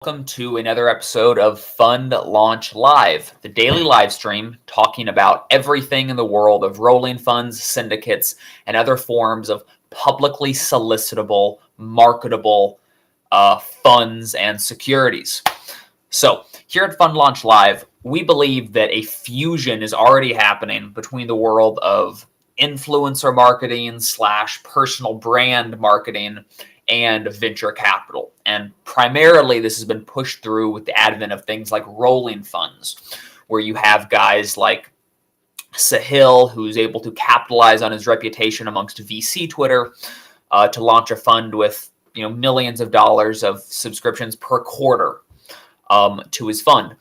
Welcome to another episode of Fund Launch Live, the daily live stream talking about everything in the world of rolling funds, syndicates, and other forms of publicly solicitable, marketable funds and securities. So here at Fund Launch Live, we believe that a fusion is already happening between the world of influencer marketing / personal brand marketing and venture capital. And primarily this has been pushed through with the advent of things like rolling funds, where you have guys like Sahil, who's able to capitalize on his reputation amongst VC Twitter to launch a fund with millions of dollars of subscriptions per quarter to his fund.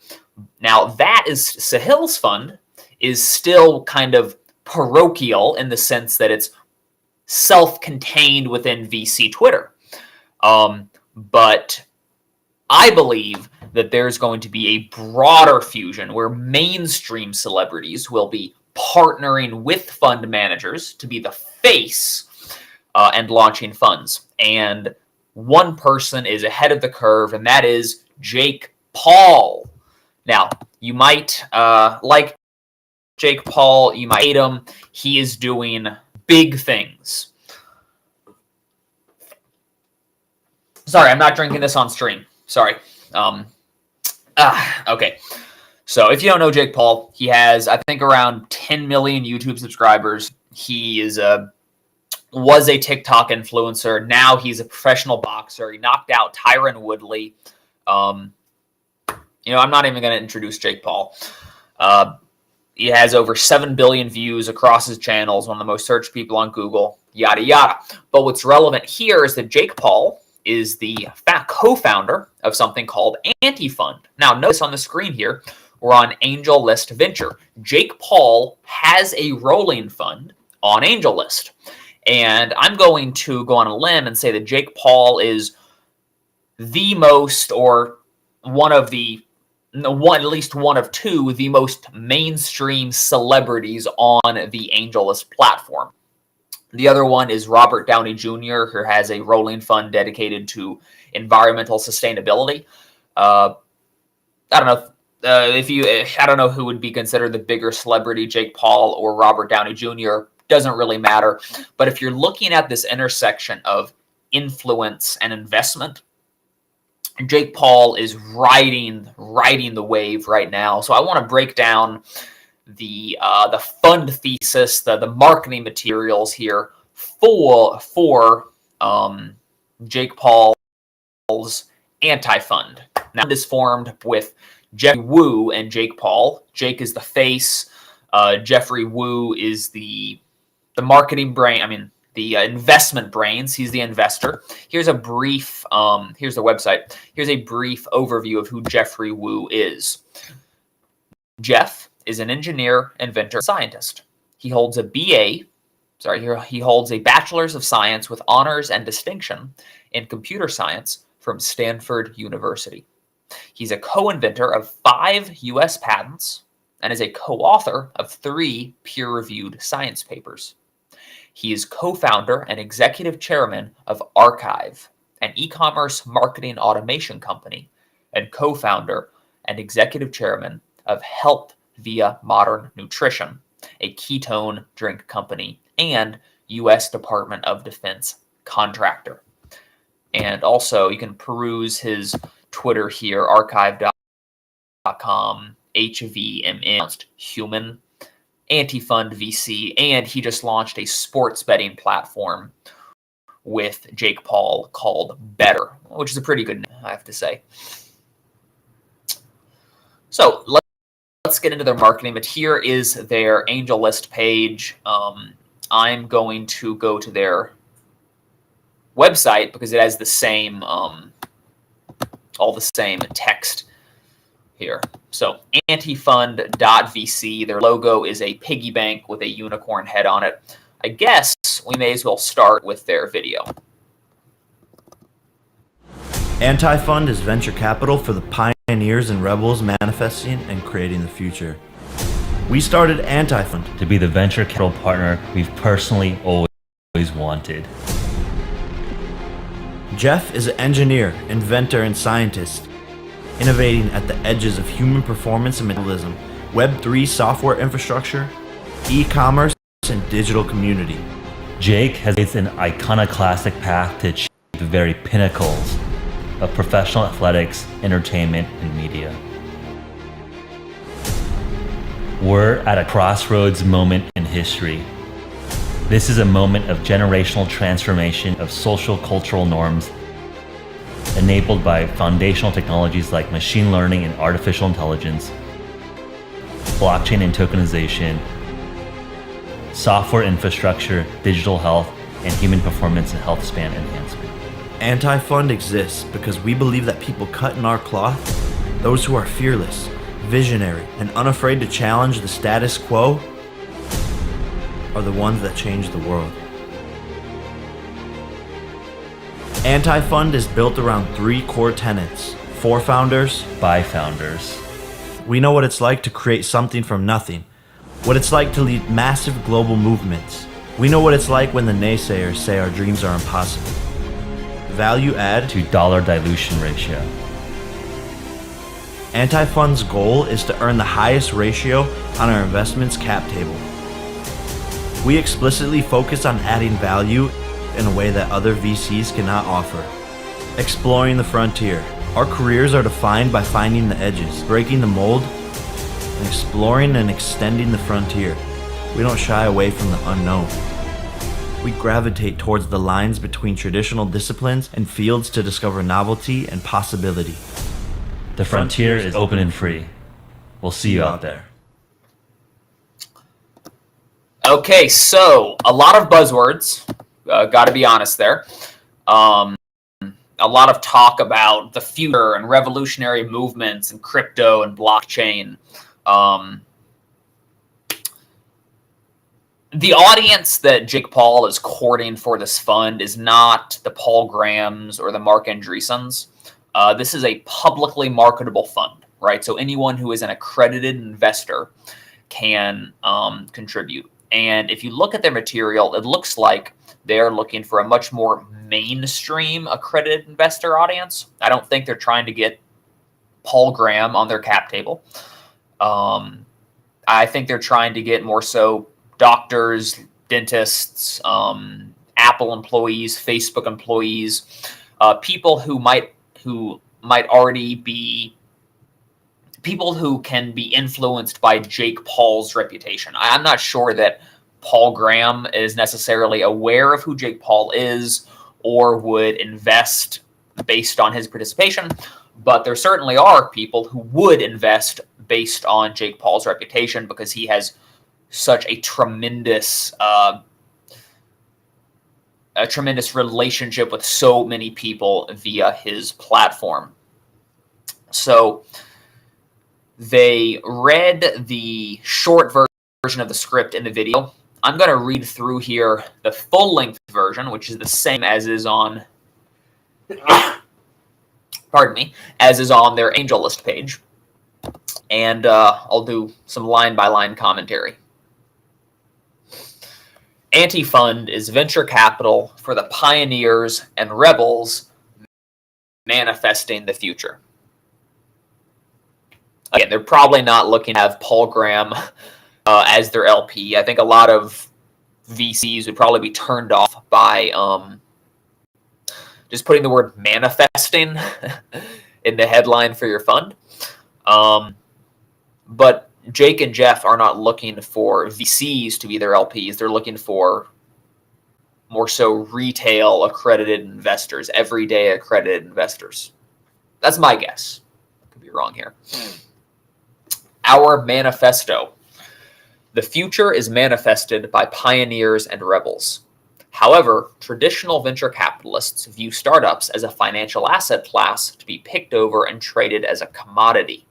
Now that is Sahil's fund is still kind of parochial in the sense that it's self-contained within VC Twitter. But I believe that there's going to be a broader fusion where mainstream celebrities will be partnering with fund managers to be the face and launching funds. And one person is ahead of the curve, and that is Jake Paul. Now, you might like Jake Paul, you might hate him. He is doing big things. Sorry, I'm not drinking this on stream. Sorry. Okay. So if you don't know Jake Paul, he has, I think, around 10 million YouTube subscribers. He was a TikTok influencer. Now he's a professional boxer. He knocked out Tyron Woodley. I'm not even going to introduce Jake Paul. He has over 7 billion views across his channels, one of the most searched people on Google, yada, yada. But what's relevant here is that Jake Paul is the co-founder of something called Antifund. Now, notice on the screen here, we're on AngelList Venture. Jake Paul has a rolling fund on AngelList. And I'm going to go on a limb and say that Jake Paul is the most, or at least one of two, the most mainstream celebrities on the AngelList platform. The other one is Robert Downey Jr., who has a rolling fund dedicated to environmental sustainability. I don't know I don't know who would be considered the bigger celebrity, Jake Paul or Robert Downey Jr. Doesn't really matter. But if you're looking at this intersection of influence and investment, Jake Paul is riding the wave right now. So I want to break down the fund thesis, the marketing materials here for Jake Paul's anti-fund. Now, it is formed with Jeffrey Wu and Jake Paul. Jake is the face. Jeffrey Wu is the marketing brain. The investment brains. He's the investor. Here's a brief. Here's the website. Here's a brief overview of who Jeffrey Wu is. Jeff is an engineer, inventor, scientist. He holds a Bachelor's of Science with honors and distinction in computer science from Stanford University. He's a co-inventor of 5 U.S. patents and is a co-author of 3 peer-reviewed science papers. He is co-founder and executive chairman of Archive, an e-commerce marketing automation company, and co-founder and executive chairman of Health Via Modern Nutrition, a ketone drink company, and U.S. Department of Defense contractor. And also, you can peruse his Twitter here, archive.com, HVMN, human, Antifund VC, and he just launched a sports betting platform with Jake Paul called Better, which is a pretty good name, I have to say. So let's get into their marketing, but here is their AngelList page. I'm going to go to their website because it has the same, all the same text here. So antifund.vc, their logo is a piggy bank with a unicorn head on it. I guess we may as well start with their video. Antifund is venture capital for the pioneers and rebels manifesting and creating the future. We started Antifund to be the venture capital partner we've personally always wanted. Jeff is an engineer, inventor, and scientist. innovating at the edges of human performance and metabolism, Web3 software infrastructure, e-commerce, and digital community. Jake has an iconoclastic path to achieve the very pinnacles of professional athletics, entertainment, and media. We're at a crossroads moment in history. This is a moment of generational transformation of social cultural norms enabled by foundational technologies like machine learning and artificial intelligence, blockchain and tokenization, software infrastructure, digital health, and human performance and health span enhancement. Anti-Fund exists because we believe that people cut in our cloth, those who are fearless, visionary, and unafraid to challenge the status quo, are the ones that change the world. Anti-Fund is built around 3 core tenets: for founders, By founders. we know what it's like to create something from nothing, what it's like to lead massive global movements. We know what it's like when the naysayers say our dreams are impossible. Value add To dollar dilution ratio. Anti-Fund's goal is to earn the highest ratio on our investments cap table. We explicitly focus on adding value in a way that other VCs cannot offer. Exploring the frontier. Our careers are defined by finding the edges, breaking the mold, and exploring and extending the frontier. We don't shy away from the unknown. We gravitate towards the lines between traditional disciplines and fields to discover novelty and possibility. The frontier is open and free. We'll see you out there. Okay, so a lot of buzzwords. Got to be honest there. A lot of talk about the future and revolutionary movements and crypto and blockchain. The audience that Jake Paul is courting for this fund is not the Paul Grahams or the Mark Andreessens. This is a publicly marketable fund, right? So anyone who is an accredited investor can contribute. And if you look at their material, it looks like they're looking for a much more mainstream accredited investor audience. I don't think they're trying to get Paul Graham on their cap table. I think they're trying to get more so doctors, dentists, Apple employees, Facebook employees, people who might already be people who can be influenced by Jake Paul's reputation. I'm not sure that Paul Graham is necessarily aware of who Jake Paul is or would invest based on his participation, but there certainly are people who would invest based on Jake Paul's reputation because he has such a tremendous relationship with so many people via his platform. So they read the short version of the script in the video. I'm going to read through here the full-length version, which is the same as is on, pardon me, as is on their AngelList page. And I'll do some line-by-line commentary. Anti-Fund is venture capital for the pioneers and rebels manifesting the future. Again, they're probably not looking to have Paul Graham as their LP. I think a lot of VCs would probably be turned off by just putting the word manifesting in the headline for your fund. But Jake and Jeff are not looking for VCs to be their LPs. They're looking for more so retail accredited investors, everyday accredited investors. That's my guess. I could be wrong here. Our manifesto. The future is manifested by pioneers and rebels. However, traditional venture capitalists view startups as a financial asset class to be picked over and traded as a commodity.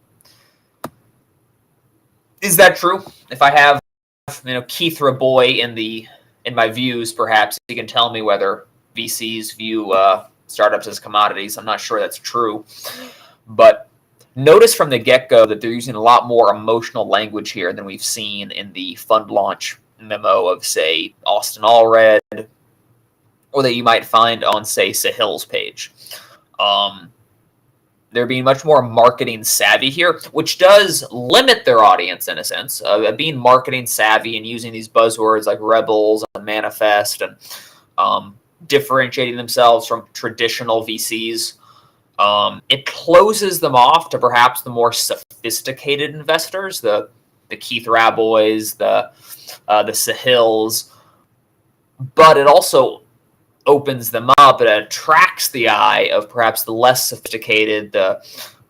Is that true? If I have, Keith Raboy in my views, perhaps he can tell me whether VCs view startups as commodities. I'm not sure that's true, but notice from the get-go that they're using a lot more emotional language here than we've seen in the fund launch memo of, say, Austin Allred, or that you might find on, say, Sahil's page. They're being much more marketing savvy here, which does limit their audience in a sense. Being marketing savvy and using these buzzwords like rebels and manifest and differentiating themselves from traditional VCs, it closes them off to perhaps the more sophisticated investors, the Keith Rabois, the Sahils, but it also opens them up. It attracts the eye of perhaps the less sophisticated, the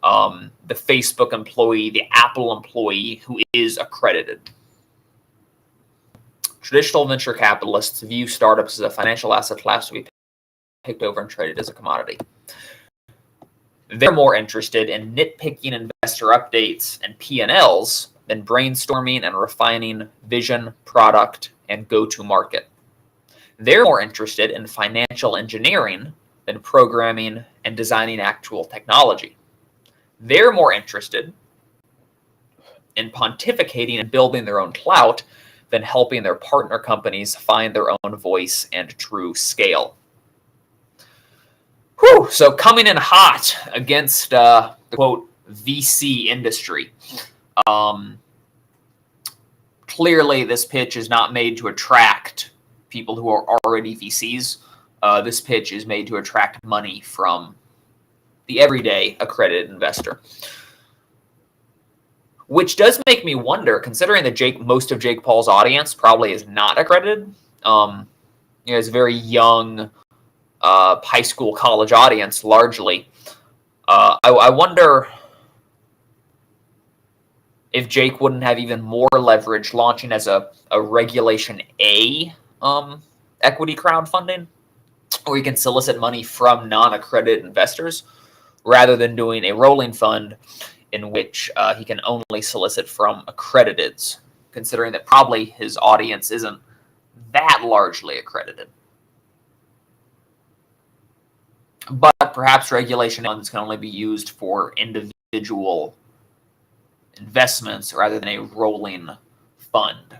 Facebook employee, the Apple employee who is accredited. Traditional venture capitalists view startups as a financial asset class to be picked over and traded as a commodity. They're more interested in nitpicking investor updates and P&Ls than brainstorming and refining vision, product, and go-to-market. They're more interested in financial engineering than programming and designing actual technology. They're more interested in pontificating and building their own clout than helping their partner companies find their own voice and true scale. Whew, so coming in hot against the quote VC industry. Clearly, this pitch is not made to attract people who are already VCs. This pitch is made to attract money from the everyday accredited investor. Which does make me wonder, considering that most of Jake Paul's audience probably is not accredited. It's a very young high school, college audience, largely. I wonder if Jake wouldn't have even more leverage launching as a Regulation A equity crowdfunding, where you can solicit money from non-accredited investors, rather than doing a rolling fund in which he can only solicit from accrediteds, considering that probably his audience isn't that largely accredited. But perhaps regulation funds can only be used for individual investments rather than a rolling fund.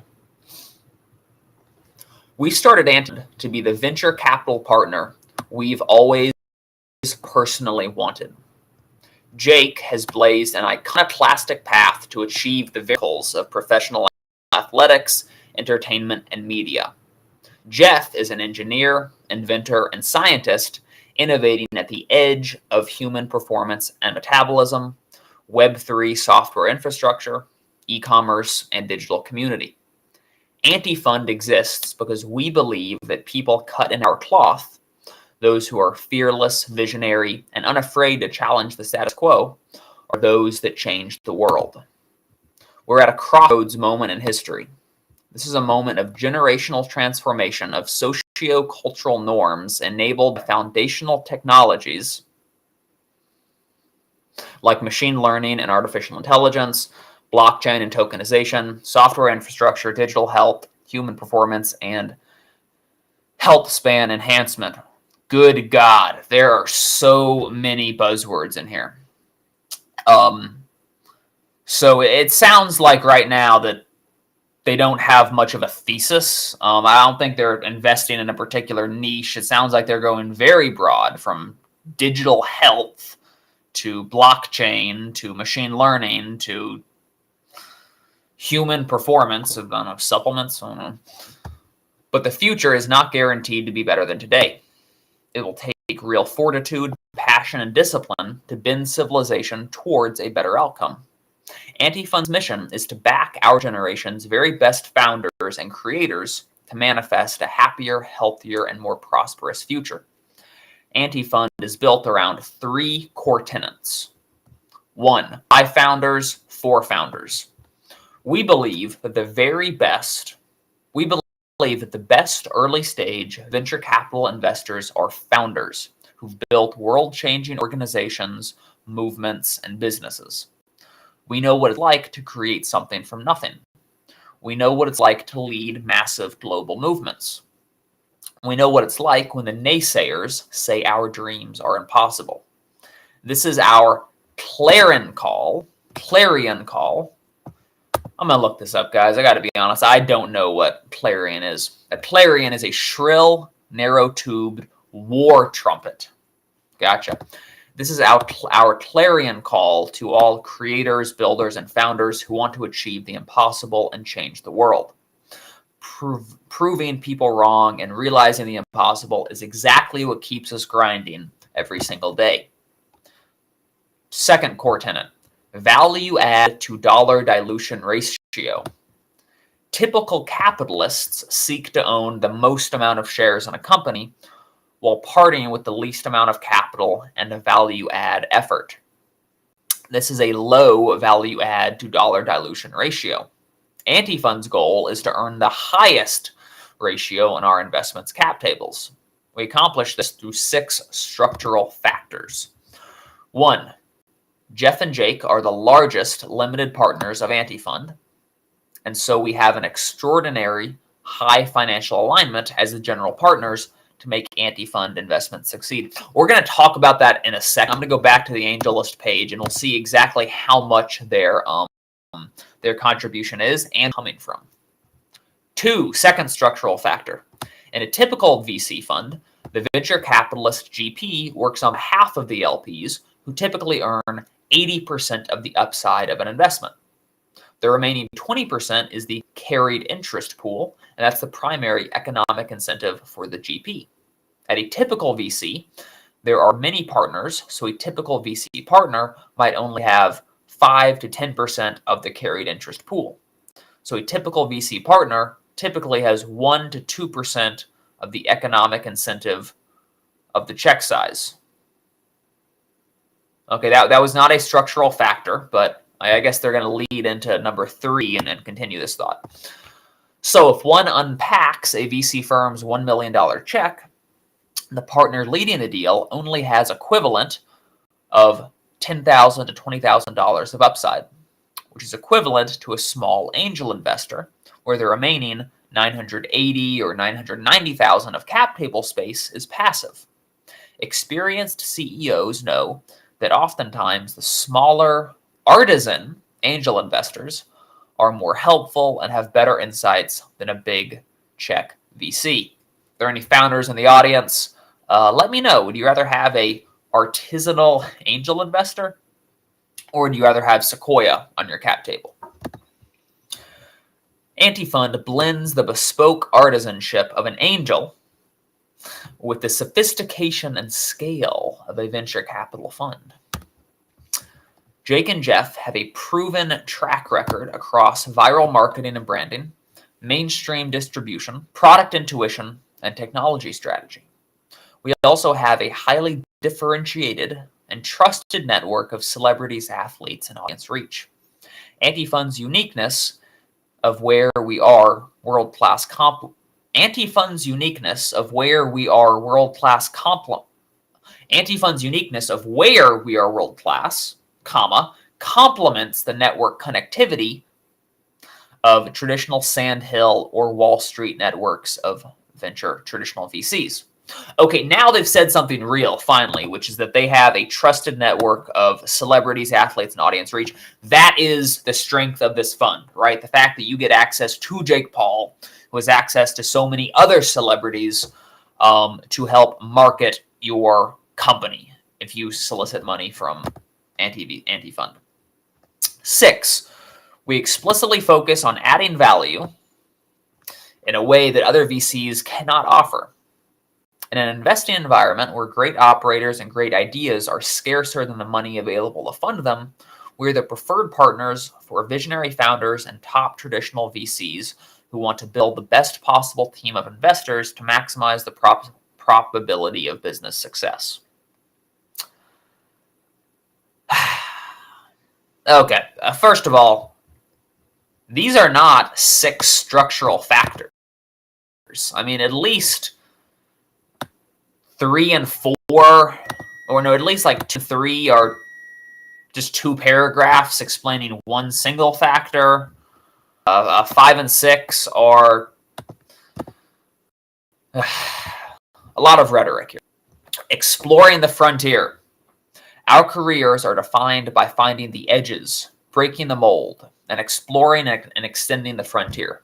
We started Anti to be the venture capital partner we've always personally wanted. Jake has blazed an iconoclastic path to achieve the goals of professional athletics, entertainment, and media. Jeff is an engineer, inventor, and scientist innovating at the edge of human performance and metabolism, Web3 software infrastructure, e-commerce, and digital community. Anti-Fund exists because we believe that people cut in our cloth, those who are fearless, visionary, and unafraid to challenge the status quo, are those that change the world. We're at a crossroads moment in history. This is a moment of generational transformation of socio-cultural norms enabled by foundational technologies like machine learning and artificial intelligence, blockchain and tokenization, software infrastructure, digital health, human performance, and health span enhancement. Good God, there are so many buzzwords in here. So it sounds like right now that they don't have much of a thesis. I don't think they're investing in a particular niche. It sounds like they're going very broad, from digital health to blockchain to machine learning to human performance, supplements. I don't know. But the future is not guaranteed to be better than today. It will take real fortitude, passion, and discipline to bend civilization towards a better outcome. Anti-Fund's mission is to back our generation's very best founders and creators to manifest a happier, healthier, and more prosperous future. Anti-Fund is built around 3 core tenets. 1, by founders, for founders. We believe that the best early stage venture capital investors are founders who've built world-changing organizations, movements, and businesses. We know what it's like to create something from nothing. We know what it's like to lead massive global movements. We know what it's like when the naysayers say our dreams are impossible. This is our clarion call. I'm going to look this up, guys. I got to be honest. I don't know what clarion is. A clarion is a shrill, narrow-tubed war trumpet. Gotcha. This is our clarion call to all creators, builders, and founders who want to achieve the impossible and change the world. Proving people wrong and realizing the impossible is exactly what keeps us grinding every single day. Second core tenet, value add to dollar dilution ratio. Typical capitalists seek to own the most amount of shares in a company while parting with the least amount of capital and a value add effort. This is a low value add to dollar dilution ratio. Antifund's goal is to earn the highest ratio in our investments cap tables. We accomplish this through 6 structural factors. 1. Jeff and Jake are the largest limited partners of Antifund, and so we have an extraordinary high financial alignment as the general partners to make Antifund investments succeed. We're going to talk about that in a second. I'm going to go back to the angel list page, and we'll see exactly how much their contribution is and coming from. 2, second structural factor. In a typical VC fund, the venture capitalist GP works on behalf of the LPs, who typically earn 80% of the upside of an investment. The remaining 20% is the carried interest pool, and that's the primary economic incentive for the GP. At a typical VC, there are many partners, so a typical VC partner might only have 5 to 10% of the carried interest pool. So a typical VC partner typically has 1 to 2% of the economic incentive of the check size. Okay, that was not a structural factor, but I guess they're going to lead into number 3 and continue this thought. So if one unpacks a VC firm's $1 million check, the partner leading the deal only has equivalent of $10,000 to $20,000 of upside, which is equivalent to a small angel investor, where the remaining $980,000 or $990,000 of cap table space is passive. Experienced CEOs know that oftentimes the smaller artisan angel investors are more helpful and have better insights than a big check VC. If there are any founders in the audience, let me know. Would you rather have a artisanal angel investor, or would you rather have Sequoia on your cap table? Antifund blends the bespoke artisanship of an angel with the sophistication and scale of a venture capital fund. Jake and Jeff have a proven track record across viral marketing and branding, mainstream distribution, product intuition, and technology strategy. We also have a highly differentiated and trusted network of celebrities, athletes, and audience reach. Antifund's uniqueness of where we are world-class Antifund's uniqueness of where we are world-class complements the network connectivity of traditional Sandhill or Wall Street networks of venture traditional VCs. Okay, now they've said something real, finally, which is that they have a trusted network of celebrities, athletes, and audience reach. That is the strength of this fund, right? The fact that you get access to Jake Paul, who has access to so many other celebrities to help market your company if you solicit money from Antifund. 6, we explicitly focus on adding value in a way that other VCs cannot offer. In an investing environment where great operators and great ideas are scarcer than the money available to fund them, we're the preferred partners for visionary founders and top traditional VCs who want to build the best possible team of investors to maximize the probability of business success. Okay, first of all, these are not 6 structural factors. I mean, at least 3 and 4, or no, at least like 2, 3 are just 2 paragraphs explaining one single factor. 5 and 6 are a lot of rhetoric here. Exploring the frontier. Our careers are defined by finding the edges, breaking the mold, and exploring and extending the frontier.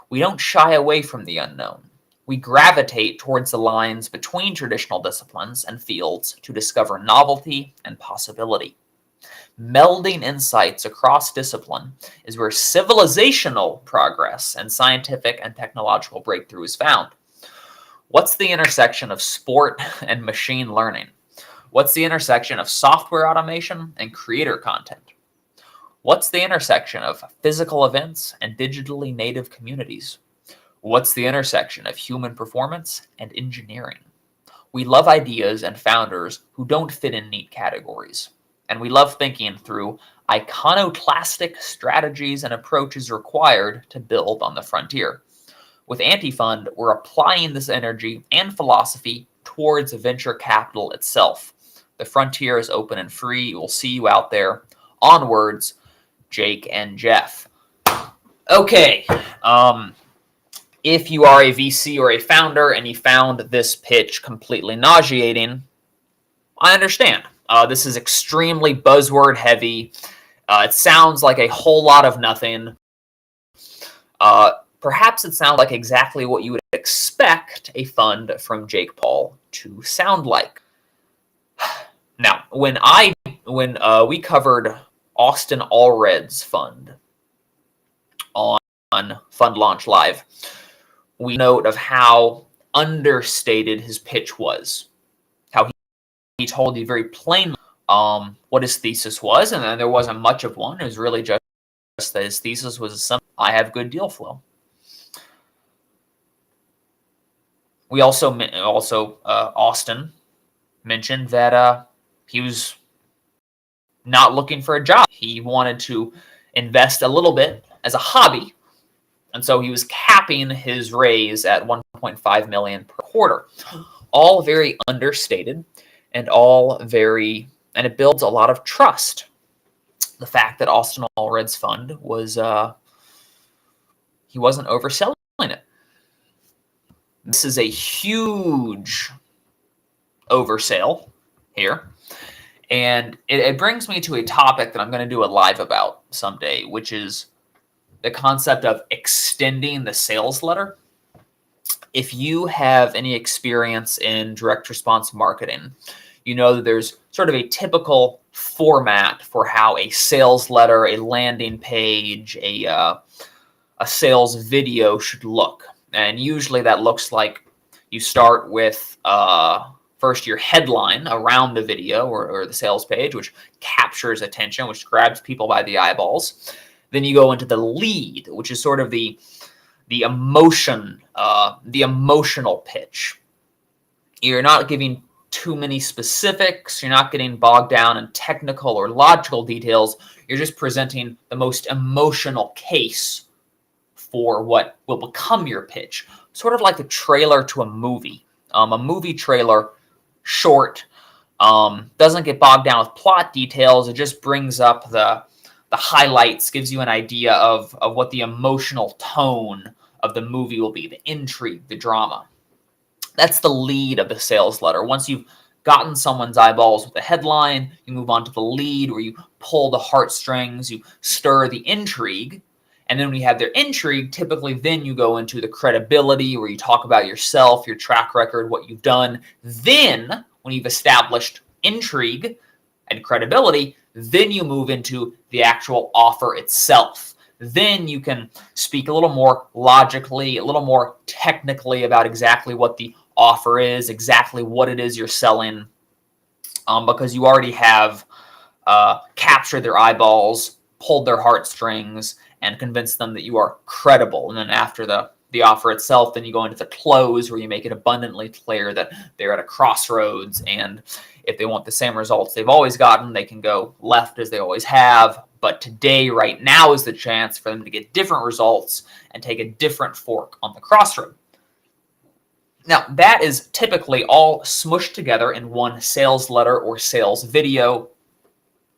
We don't shy away from the unknown. We gravitate towards the lines between traditional disciplines and fields to discover novelty and possibility. Melding insights across discipline is where civilizational progress and scientific and technological breakthrough is found. What's the intersection of sport and machine learning? What's the intersection of software automation and creator content? What's the intersection of physical events and digitally native communities? What's the intersection of human performance and engineering? We love ideas and founders who don't fit in neat categories. And we love thinking through iconoclastic strategies and approaches required to build on the frontier. With Antifund, we're applying this energy and philosophy towards venture capital itself. The frontier is open and free. We'll see you out there. Onwards, Jake and Jeff. Okay. If you are a VC or a founder and you found this pitch completely nauseating, I understand. This is extremely buzzword heavy. It sounds like a whole lot of nothing. Perhaps it sounds like exactly what you would expect a fund from Jake Paul to sound like. Now, when we covered Austin Allred's fund on Fund Launch Live, we note of how understated his pitch was. How he told you very plainly what his thesis was, and then there wasn't much of one. It was really just that his thesis was simple: I have good deal flow. We also Austin mentioned that he was not looking for a job. He wanted to invest a little bit as a hobby, and so he was capping his raise at 1.5 million per quarter. All very understated, and and it builds a lot of trust. The fact that Austin Allred's fund was he wasn't overselling it. This is a huge oversale here. And it brings me to a topic that I'm going to do a live about someday, which is the concept of extending the sales letter. If you have any experience in direct response marketing, you know that there's sort of a typical format for how a sales letter, a landing page, a sales video should look. And usually that looks like you start with first your headline around the video or the sales page, which captures attention, which grabs people by the eyeballs. Then you go into the lead, which is sort of the emotional pitch. You're not giving too many specifics. You're not getting bogged down in technical or logical details. You're just presenting the most emotional case for what will become your pitch. Sort of like the trailer to a movie. A movie trailer, short, doesn't get bogged down with plot details. It just brings up the highlights, gives you an idea of what the emotional tone of the movie will be, the intrigue, the drama. That's the lead of the sales letter. Once you've gotten someone's eyeballs with the headline, you move on to the lead where you pull the heartstrings, you stir the intrigue. And then when you have their intrigue, typically then you go into the credibility where you talk about yourself, your track record, what you've done. Then when you've established intrigue and credibility, then you move into the actual offer itself. Then you can speak a little more logically, a little more technically about exactly what the offer is, exactly what it is you're selling, because you already have captured their eyeballs, pulled their heartstrings, and convinced them that you are credible. And then after the offer itself, then you go into the close where you make it abundantly clear that they're at a crossroads, and if they want the same results they've always gotten, they can go left as they always have. But today, right now, is the chance for them to get different results and take a different fork on the crossroad. Now, that is typically all smushed together in one sales letter or sales video,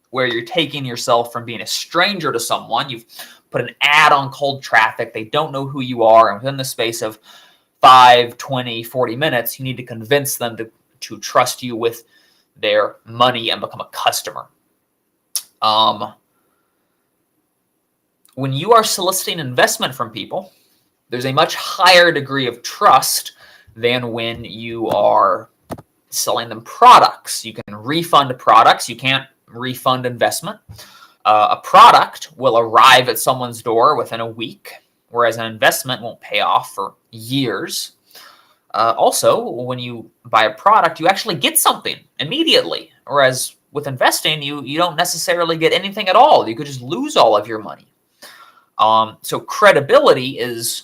where you're taking yourself from being a stranger to someone. You've put an ad on cold traffic. They don't know who you are. And within the space of 5, 20, 40 minutes, you need to convince them to trust you with their money and become a customer. When you are soliciting investment from people, there's a much higher degree of trust than when you are selling them products. You can refund products. You can't refund investment. A product will arrive at someone's door within a week, whereas an investment won't pay off for years. Also, when you buy a product, you actually get something immediately, whereas with investing, you don't necessarily get anything at all. You could just lose all of your money. So credibility is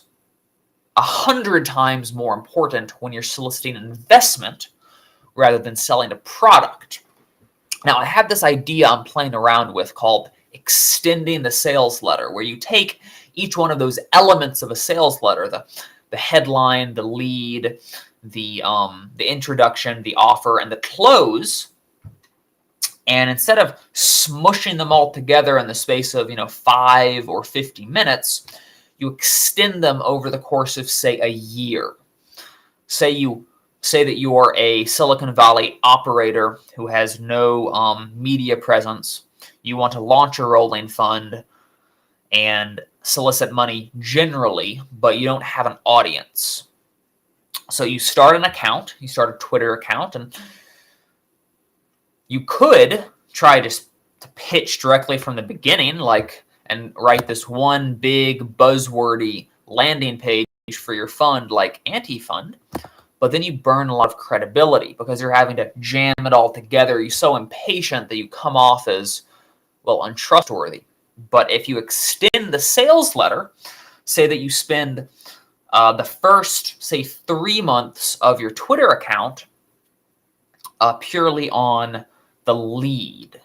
100 times more important when you're soliciting an investment rather than selling a product. Now, I have this idea I'm playing around with called extending the sales letter, where you take each one of those elements of a sales letter, the headline, the lead, the introduction, the offer, and the close, and instead of smushing them all together in the space of 5 or 50 minutes, you extend them over the course of, say, a year. Say that you are a Silicon Valley operator who has no media presence. You want to launch a rolling fund and solicit money generally, but you don't have an audience. So you start an account, you start a Twitter account, and you could try to pitch directly from the beginning, and write this one big buzzwordy landing page for your fund like Anti-Fund. But then you burn a lot of credibility because you're having to jam it all together. You're so impatient that you come off as, well, untrustworthy. But if you extend the sales letter, say that you spend the first, say, 3 months of your Twitter account purely on the lead.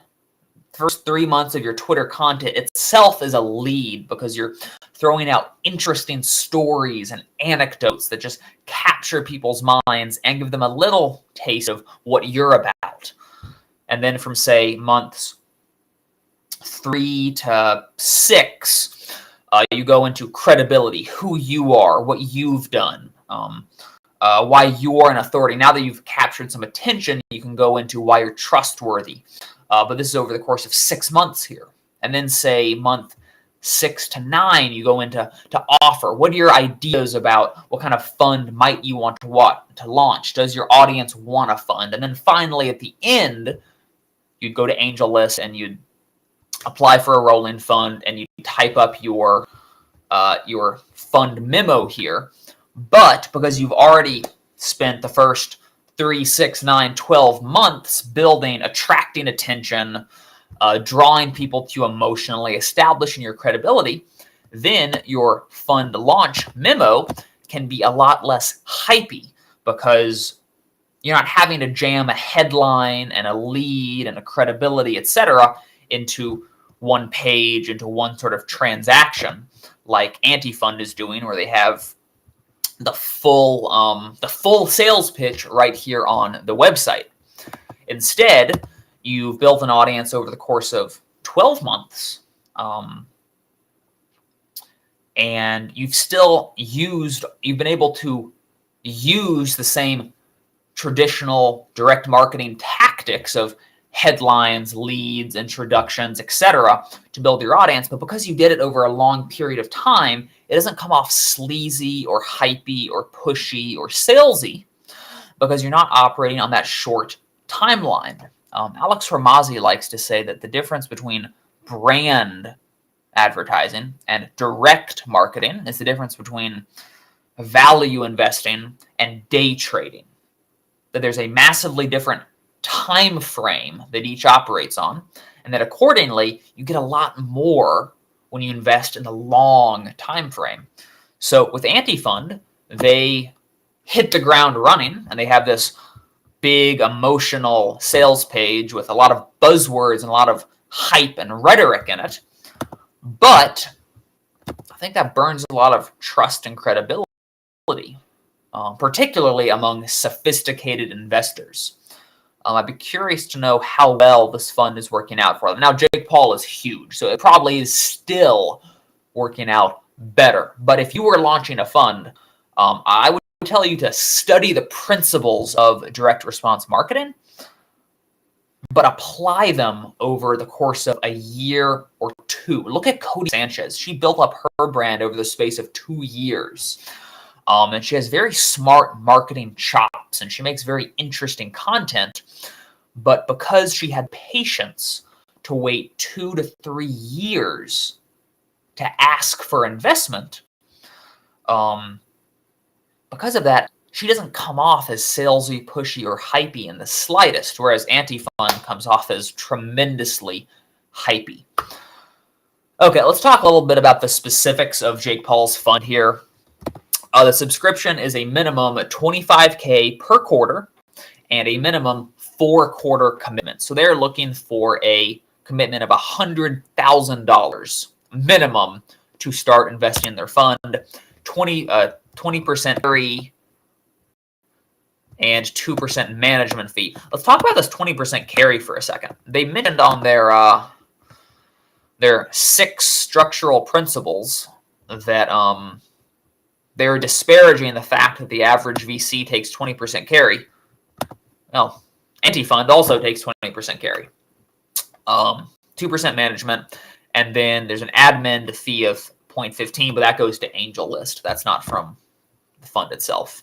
First 3 months of your Twitter content itself is a lead because you're throwing out interesting stories and anecdotes that just capture people's minds and give them a little taste of what you're about. And then from, say, months 3 to 6, you go into credibility, who you are, what you've done, why you're an authority. Now that you've captured some attention, you can go into why you're trustworthy. But this is over the course of 6 months here. And then, say, month 6 to 9, you go into offer. What are your ideas about what kind of fund might you want to launch? Does your audience want a fund? And then finally, at the end, you'd go to AngelList and you'd apply for a rolling fund and you type up your fund memo here. But because you've already spent the first 3, 6, 9, 12 months building, attracting attention, drawing people to you emotionally, establishing your credibility, then your fund launch memo can be a lot less hypey because you're not having to jam a headline and a lead and a credibility, etc., into one page, into one sort of transaction like Anti-Fund is doing, where they have the full sales pitch right here on the website. Instead, you've built an audience over the course of 12 months, and you've been able to use the same traditional direct marketing tactics of headlines, leads, introductions, etc., to build your audience. But because you did it over a long period of time, it doesn't come off sleazy or hypey or pushy or salesy because you're not operating on that short timeline. Alex Hormozzi likes to say that the difference between brand advertising and direct marketing is the difference between value investing and day trading. That there's a massively different time frame that each operates on, and that accordingly you get a lot more when you invest in the long time frame. So with Anti-Fund, they hit the ground running, and they have this big emotional sales page with a lot of buzzwords and a lot of hype and rhetoric in it. But I think that burns a lot of trust and credibility, particularly among sophisticated investors. I'd be curious to know how well this fund is working out for them. Now, Jake Paul is huge, so it probably is still working out better. But if you were launching a fund, I would tell you to study the principles of direct response marketing but apply them over the course of a year or two. Look at Cody Sanchez. She built up her brand over the space of 2 years. And she has very smart marketing chops, and she makes very interesting content. But because she had patience to wait 2 to 3 years to ask for investment, because of that, she doesn't come off as salesy, pushy, or hypey in the slightest, whereas Anti-Fund comes off as tremendously hypey. Okay, let's talk a little bit about the specifics of Jake Paul's fund here. The subscription is a minimum $25K per quarter and a minimum 4-quarter commitment. So they're looking for a commitment of $100,000 minimum to start investing in their fund. 20% carry and 2% management fee. Let's talk about this 20% carry for a second. They mentioned on their 6 structural principles that they're disparaging the fact that the average VC takes 20% carry. Well, Anti-Fund also takes 20% carry. 2% management, and then there's an admin fee of 0.15, but that goes to AngelList. That's not from the fund itself.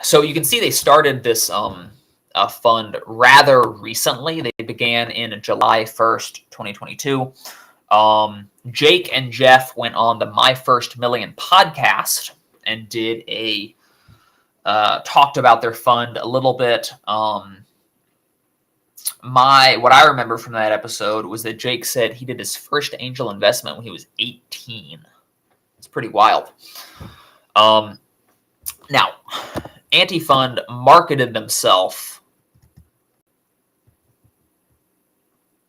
So you can see they started this fund rather recently. They began in July 1st, 2022. Jake and Jeff went on the My First Million podcast and did talked about their fund a little bit. What I remember from that episode was that Jake said he did his first angel investment when he was 18. It's pretty wild. Now, Anti-Fund marketed themselves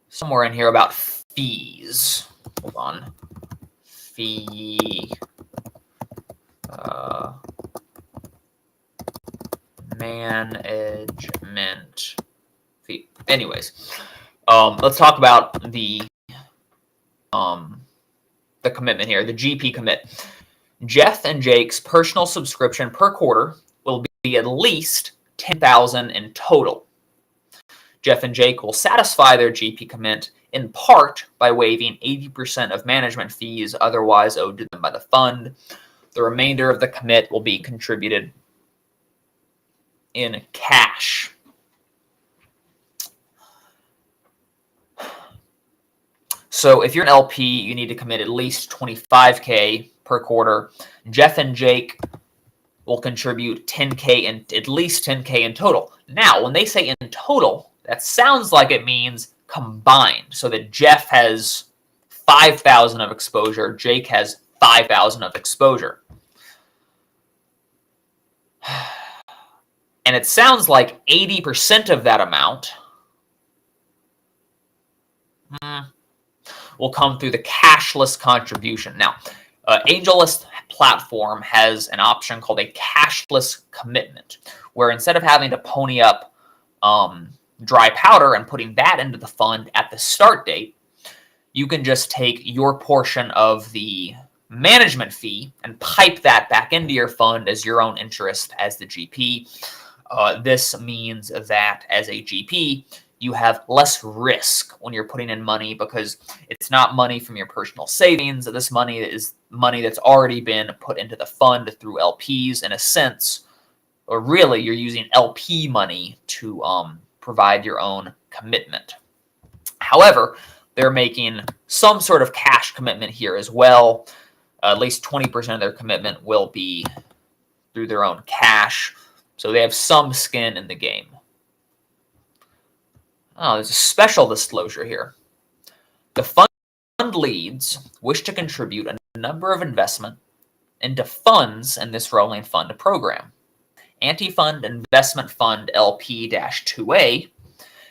somewhere in here about fees. Hold on. Fee. Management fee. Anyways, let's talk about the commitment here, the GP commit. Jeff and Jake's personal subscription per quarter will be at least $10,000 in total. Jeff and Jake will satisfy their GP commit in part by waiving 80% of management fees otherwise owed to them by the fund. The remainder of the commit will be contributed in cash. So if you're an LP, you need to commit at least $25K per quarter. Jeff and Jake will contribute $10K and at least $10K in total. Now, when they say in total, that sounds like it means combined, so that Jeff has 5,000 of exposure, Jake has 5,000 of exposure. And it sounds like 80% of that amount will come through the cashless contribution. Now, AngelList platform has an option called a cashless commitment, where instead of having to pony up dry powder and putting that into the fund at the start date, you can just take your portion of the management fee and pipe that back into your fund as your own interest as the GP. This means that as a GP, you have less risk when you're putting in money because it's not money from your personal savings. This money is money that's already been put into the fund through LPs in a sense, or really you're using LP money to provide your own commitment. However, they're making some sort of cash commitment here as well. At least 20% of their commitment will be through their own cash. So they have some skin in the game. Oh, there's a special disclosure here. The fund leads wish to contribute a number of investment into funds in this rolling fund program. Anti-Fund Investment Fund LP-2A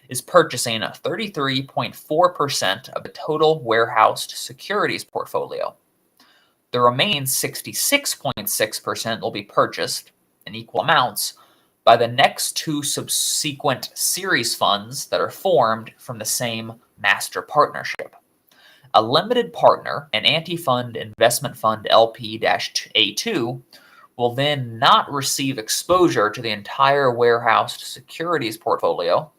is purchasing 33.4% of the total warehoused securities portfolio. The remaining 66.6% will be purchased in equal amounts by the next 2 subsequent series funds that are formed from the same master partnership. A limited partner, an Anti-Fund Investment Fund LP-A2, will then not receive exposure to the entire warehoused securities portfolio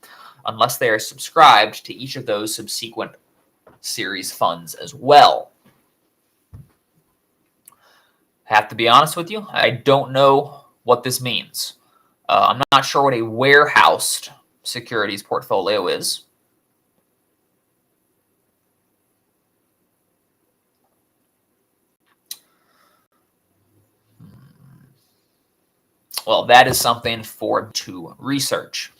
unless they are subscribed to each of those subsequent series funds as well. Have to be honest with you, I don't know what this means. I'm not sure what a warehoused securities portfolio is. Well, that is something for to research.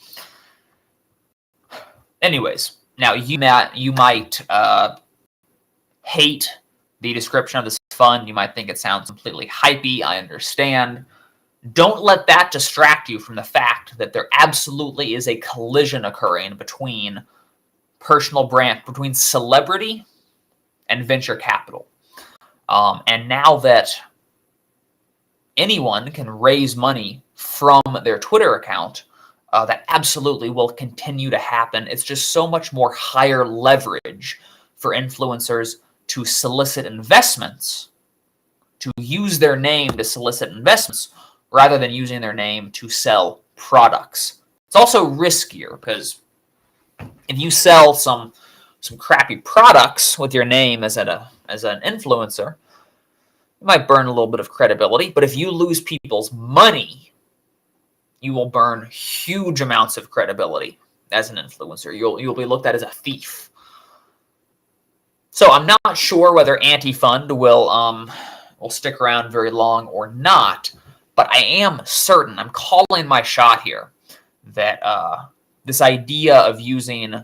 Anyways, now you might hate the description of this fund. You might think it sounds completely hypey. I understand. Don't let that distract you from the fact that there absolutely is a collision occurring between between celebrity and venture capital. And now that anyone can raise money from their Twitter account, that absolutely will continue to happen. It's just so much more higher leverage for influencers to solicit investments, to use their name to solicit investments, rather than using their name to sell products. It's also riskier because if you sell some crappy products with your name as an influencer, you might burn a little bit of credibility. But if you lose people's money, you will burn huge amounts of credibility as an influencer. You'll be looked at as a thief. So I'm not sure whether Anti-Fund will stick around very long or not, but I am certain, I'm calling my shot here, that this idea of using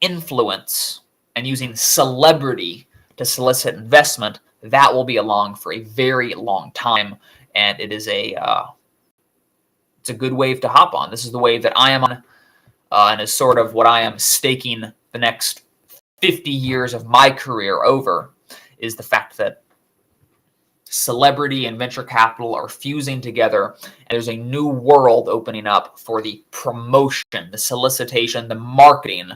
influence and using celebrity to solicit investment, that will be along for a very long time, and it is it's a good wave to hop on. This is the wave that I am on, and is sort of what I am staking the next 50 years of my career over, is the fact that celebrity and venture capital are fusing together, and there's a new world opening up for the promotion, the solicitation, the marketing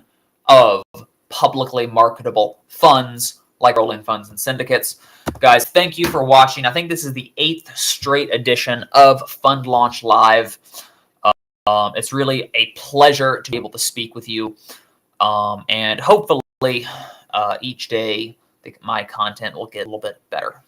of publicly marketable funds like rolling funds and syndicates. Guys, thank you for watching. I think this is the 8th straight edition of Fund Launch Live. It's really a pleasure to be able to speak with you, and hopefully each day my content will get a little bit better.